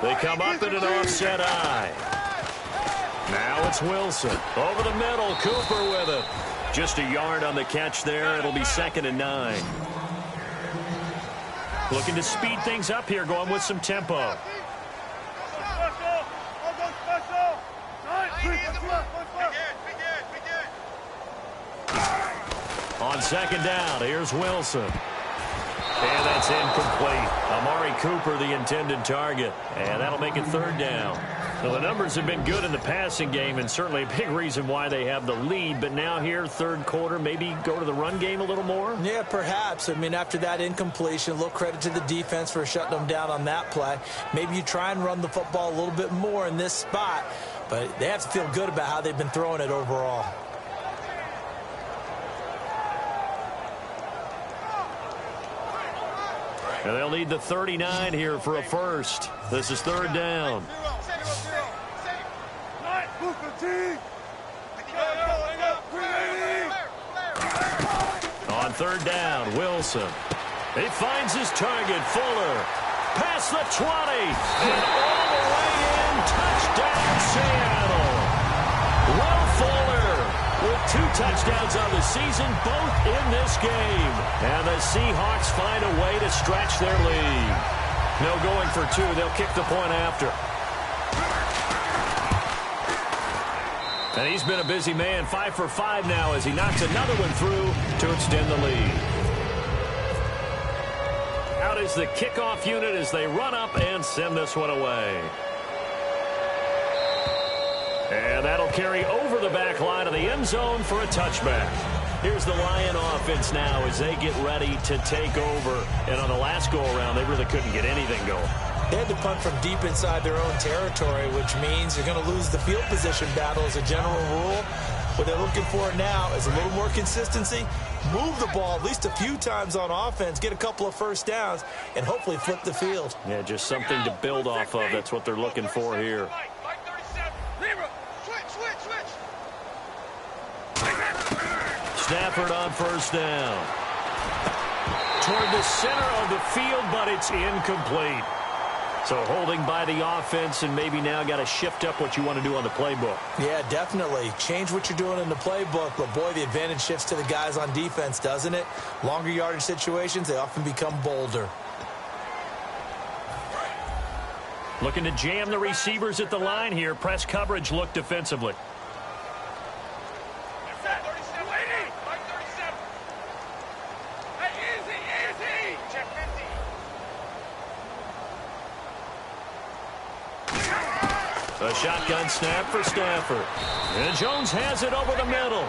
They come up in an offset eye. Now it's Wilson. Over the middle, Cooper with it. Just a yard on the catch there. It'll be 2nd and 9. Looking to speed things up here, going with some tempo. On 2nd down, here's Wilson. And that's incomplete. Amari Cooper, the intended target. And that'll make it 3rd down. Well, the numbers have been good in the passing game, and certainly a big reason why they have the lead. But now here, 3rd quarter, maybe go to the run game a little more? Yeah, perhaps. I mean, after that incompletion, a little credit to the defense for shutting them down on that play. Maybe you try and run the football a little bit more in this spot. But they have to feel good about how they've been throwing it overall. And they'll need the 39 here for a first. This is 3rd down. On 3rd down, Wilson. He finds his target, Fuller. Past the 20. And all the way in. Touchdown, Seattle. Will Fuller with 2 touchdowns on the season, both in this game. And the Seahawks find a way to stretch their lead. No going for 2. They'll kick the point after. And he's been a busy man. 5 for 5 now as he knocks another one through to extend the lead. Out is the kickoff unit as they run up and send this one away. And that'll carry over the back line of the end zone for a touchback. Here's the Lion offense now as they get ready to take over. And on the last go-around, they really couldn't get anything going. They had to punt from deep inside their own territory, which means you're going to lose the field position battle as a general rule. What they're looking for now is a little more consistency, move the ball at least a few times on offense, get a couple of first downs, and hopefully flip the field. Yeah, just something to build off of. That's what they're looking for here. Stafford on 1st down. Toward the center of the field, but it's incomplete. So holding by the offense, and maybe now got to shift up what you want to do on the playbook. Yeah, definitely. Change what you're doing in the playbook, but boy, the advantage shifts to the guys on defense, doesn't it? Longer yardage situations, they often become bolder. Looking to jam the receivers at the line here. Press coverage look defensively. A shotgun snap for Stafford. And Jones has it over the middle.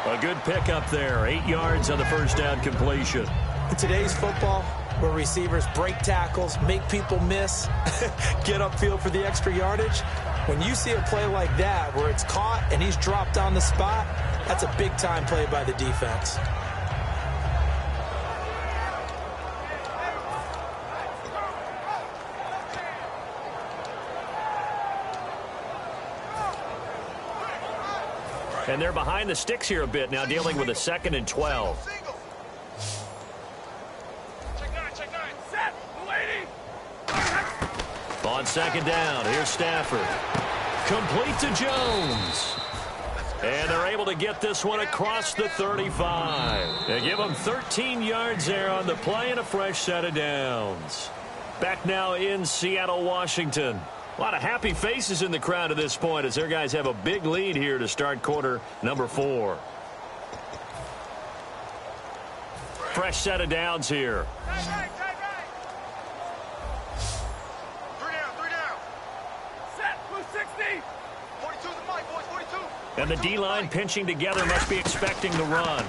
A good pickup there. 8 yards on the first down completion. In today's football, where receivers break tackles, make people miss, get upfield for the extra yardage, when you see a play like that where it's caught and he's dropped on the spot, that's a big-time play by the defense. And they're behind the sticks here a bit now, dealing with a 2nd and 12. On 2nd down, here's Stafford. Complete to Jones. And they're able to get this one across the 35. They give them 13 yards there on the play and a fresh set of downs. Back now in Seattle, Washington. A lot of happy faces in the crowd at this point as their guys have a big lead here to start quarter number 4. Fresh set of downs here. And the D-line pinching together must be expecting the run.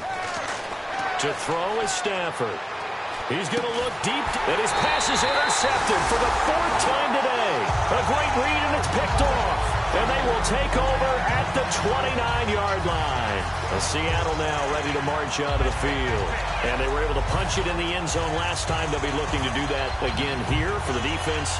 To throw is Stafford. He's going to look deep, and his pass is intercepted for the 4th time today. A great read, and it's picked off. And they will take over at the 29-yard line. Seattle now ready to march onto the field. And they were able to punch it in the end zone last time. They'll be looking to do that again here for the defense.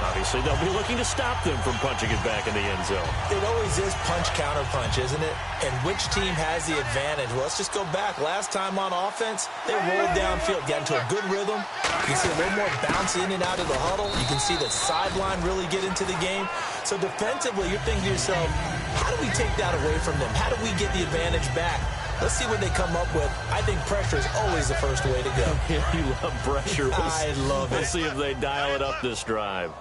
Obviously, they'll be looking to stop them from punching it back in the end zone. It always is punch-counter-punch, isn't it? And which team has the advantage? Well, let's just go back. Last time on offense, they rolled downfield, got into a good rhythm. You can see a little more bounce in and out of the huddle. You can see the sideline really get into the game. So defensively, you're thinking to yourself, how do we take that away from them? How do we get the advantage back? Let's see what they come up with. I think pressure is always the first way to go. You love pressure. I love it. We'll see if they dial it up this drive.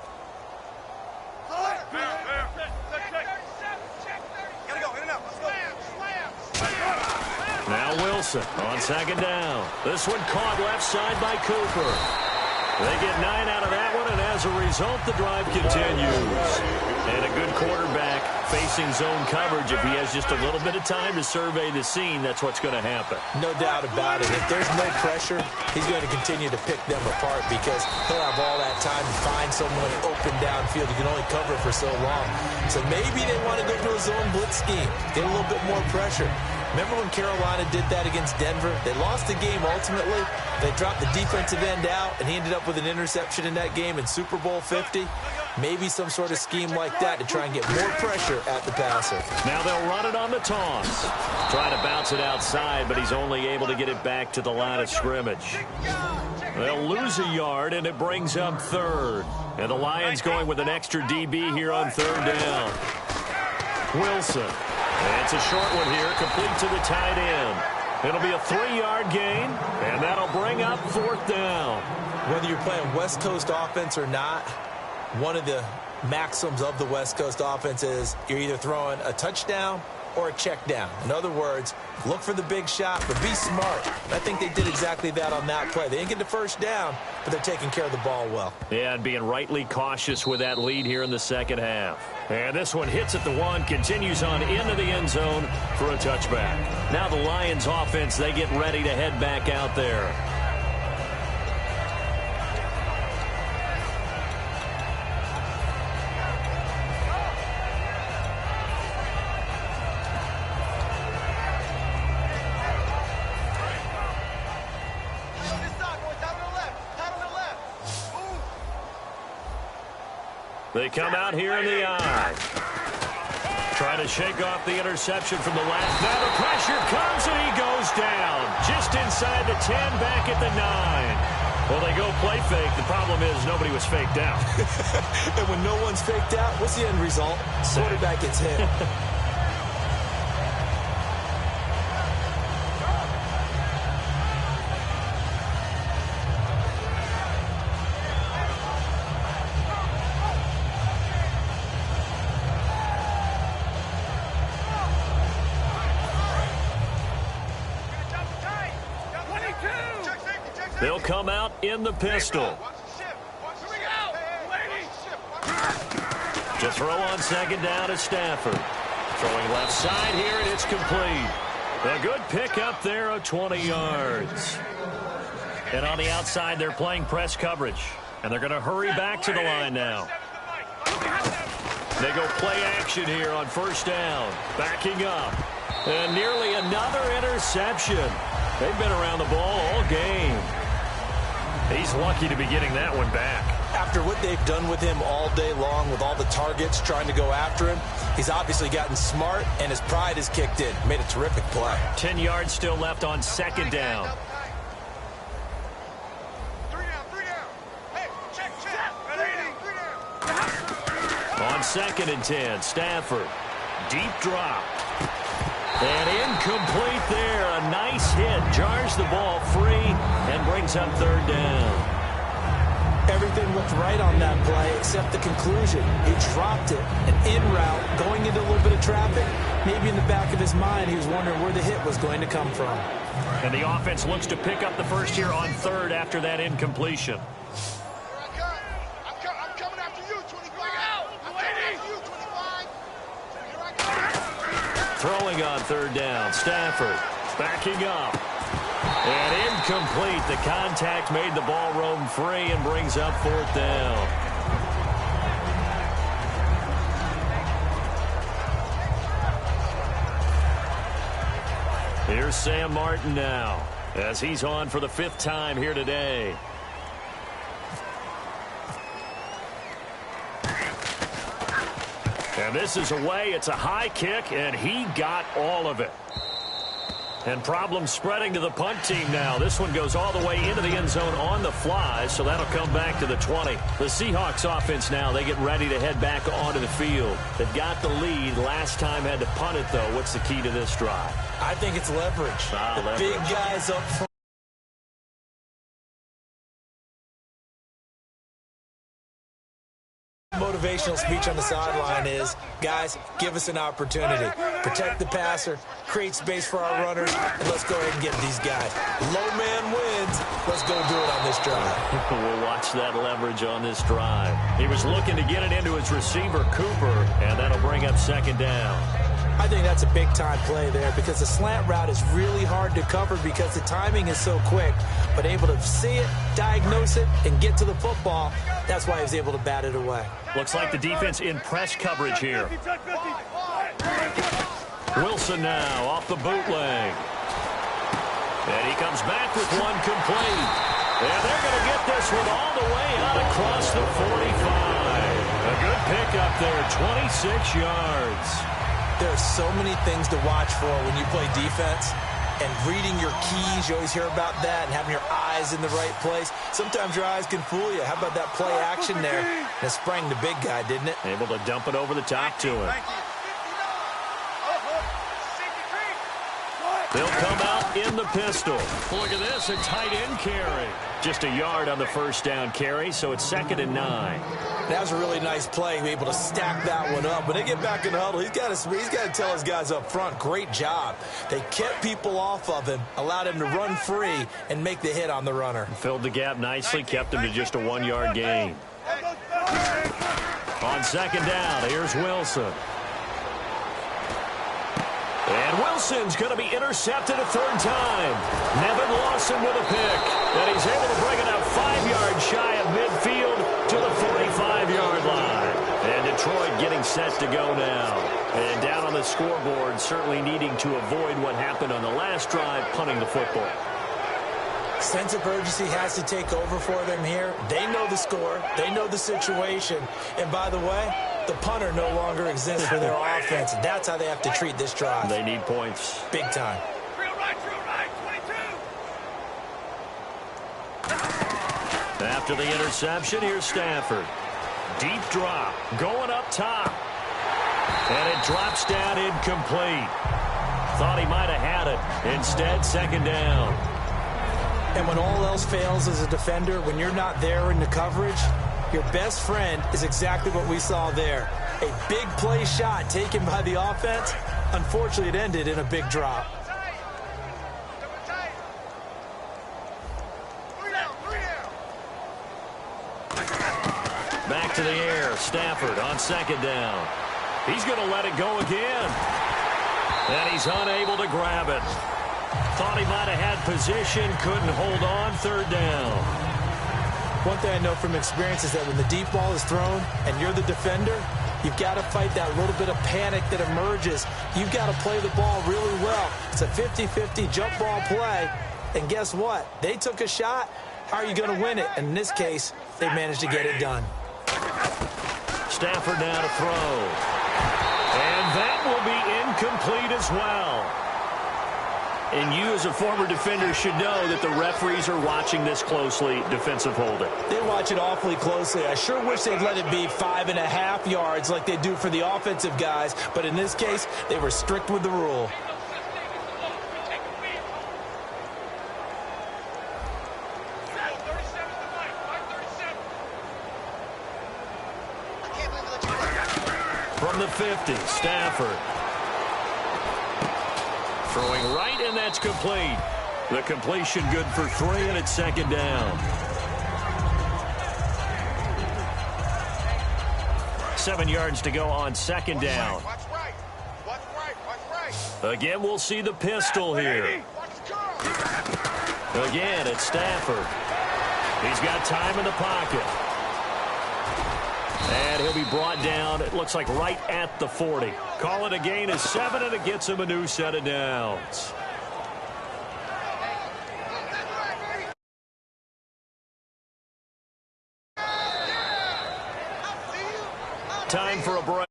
Now Wilson on 2nd down. This one caught left side by Cooper. They get 9 out of that one, and as a result, the drive continues. And a good quarterback facing zone coverage. If he has just a little bit of time to survey the scene, that's what's going to happen. No doubt about it. If there's no pressure, he's going to continue to pick them apart because he'll have all that time to find someone open downfield. You can only cover for so long. So maybe they want to go to a zone blitz scheme, get a little bit more pressure. Remember when Carolina did that against Denver? They lost the game ultimately. They dropped the defensive end out, and he ended up with an interception in that game in Super Bowl 50. Maybe some sort of scheme like that to try and get more pressure at the passer. Now they'll run it on the toss. Trying to bounce it outside, but he's only able to get it back to the line of scrimmage. They'll lose a yard, and it brings up 3rd. And the Lions going with an extra DB here on 3rd down. Wilson. And it's a short one here, complete to the tight end. It'll be a 3-yard gain, and that'll bring up 4th down. Whether you're playing West Coast offense or not, one of the maxims of the West Coast offense is you're either throwing a touchdown or a check down. In other words, look for the big shot, but be smart. And I think they did exactly that on that play. They didn't get the first down, but they're taking care of the ball well. Yeah, and being rightly cautious with that lead here in the second half. And this one hits at the 1, continues on into the end zone for a touchback. Now the Lions offense, they get ready to head back out there. They come out here in the eye. Trying to shake off the interception from the last. Now the pressure comes and he goes down. Just inside the 10, back at the 9. Well, they go play fake. The problem is nobody was faked out. And when no one's faked out, what's the end result? Quarterback gets hit. They'll come out in the pistol. To throw on 2nd down is Stafford. Throwing left side here, and it's complete. A good pick up there of 20 yards. And on the outside, they're playing press coverage. And they're going to hurry back to the line now. They go play action here on first down. Backing up. And nearly another interception. They've been around the ball all game. He's lucky to be getting that one back. After what they've done with him all day long with all the targets trying to go after him, he's obviously gotten smart, and his pride has kicked in. Made a terrific play. 10 yards still left on second down. On 2nd and 10, Stafford. Deep drop. And incomplete there. A nice hit. Jars the ball free and brings up third down. Everything looked right on that play except the conclusion. He dropped it. An in route going into a little bit of traffic. Maybe in the back of his mind he was wondering where the hit was going to come from. And the offense looks to pick up the first here on third after that incompletion. Throwing on third down, Stafford backing up. And incomplete. The contact made the ball roam free and brings up fourth down. Here's Sam Martin now as he's on for the 5th time here today. And this is away. It's a high kick, and he got all of it. And problems spreading to the punt team now. This one goes all the way into the end zone on the fly, so that'll come back to the 20. The Seahawks offense now, they get ready to head back onto the field. They've got the lead. Last time had to punt it, though. What's the key to this drive? I think it's leverage. The big guys up front. Motivational speech on the sideline is, guys, give us an opportunity. Protect the passer, create space for our runners, and let's go ahead and get these guys. Low man wins. Let's go do it on this drive. We'll watch that leverage on this drive. He was looking to get it into his receiver, Cooper, and that'll bring up second down. I think that's a big-time play there because the slant route is really hard to cover because the timing is so quick. But able to see it, diagnose it, and get to the football, that's why he was able to bat it away. Looks like the defense in press coverage here. Wilson now off the bootleg. And he comes back with one complete. And they're going to get this one all the way out across the 45. A good pickup there, 26 yards. There are so many things to watch for when you play defense. And reading your keys, you always hear about that, and having your eyes in the right place. Sometimes your eyes can fool you. How about that play action there? And it sprang the big guy, didn't it? Able to dump it over the top to him. They'll come out in the pistol. Look at this, a tight end carry. Just a yard on the first down carry, so it's 2nd and 9. That was a really nice play, able to stack that one up. When they get back in the huddle, he's got to tell his guys up front, great job. They kept people off of him, allowed him to run free, and make the hit on the runner. Filled the gap nicely, kept him to just a 1-yard gain. On second down, here's Wilson. And Wilson's going to be intercepted a third time. Nevin Lawson with a pick. And he's able to bring it up 5 yards shy of midfield to the 45-yard line. And Detroit getting set to go now. And down on the scoreboard, certainly needing to avoid what happened on the last drive, punting the football. Sense of urgency has to take over for them here. They know the score. They know the situation. And by the way, the punter no longer exists for their offense. That's how they have to treat this drive. They need points. Big time. Drill right, 22. After the interception, here's Stafford. Deep drop. Going up top. And it drops down incomplete. Thought he might have had it. Instead, second down. And when all else fails as a defender, when you're not there in the coverage, your best friend is exactly what we saw there. A big play shot taken by the offense. Unfortunately, it ended in a big drop. Back to the air. Stafford on second down. He's going to let it go again. And he's unable to grab it. Thought he might have had position, couldn't hold on, third down. One thing I know from experience is that when the deep ball is thrown and you're the defender, you've got to fight that little bit of panic that emerges. You've got to play the ball really well. It's a 50-50 jump ball play. And guess what? They took a shot. How are you going to win it? And in this case, they managed to get it done. Stafford now to throw. And that will be incomplete as well. And you as a former defender should know that the referees are watching this closely, defensive holding. They watch it awfully closely. I sure wish they'd let it be 5.5 yards like they do for the offensive guys. But in this case, they were strict with the rule. From the 50, Stafford. Throwing right, and that's complete. The completion good for 3, and it's second down. 7 yards to go on second down. Again, we'll see the pistol here. Again, it's Stafford. He's got time in the pocket. And he'll be brought down, it looks like right at the 40. Call it a gain of 7, and it gets him a new set of downs. Time for a break.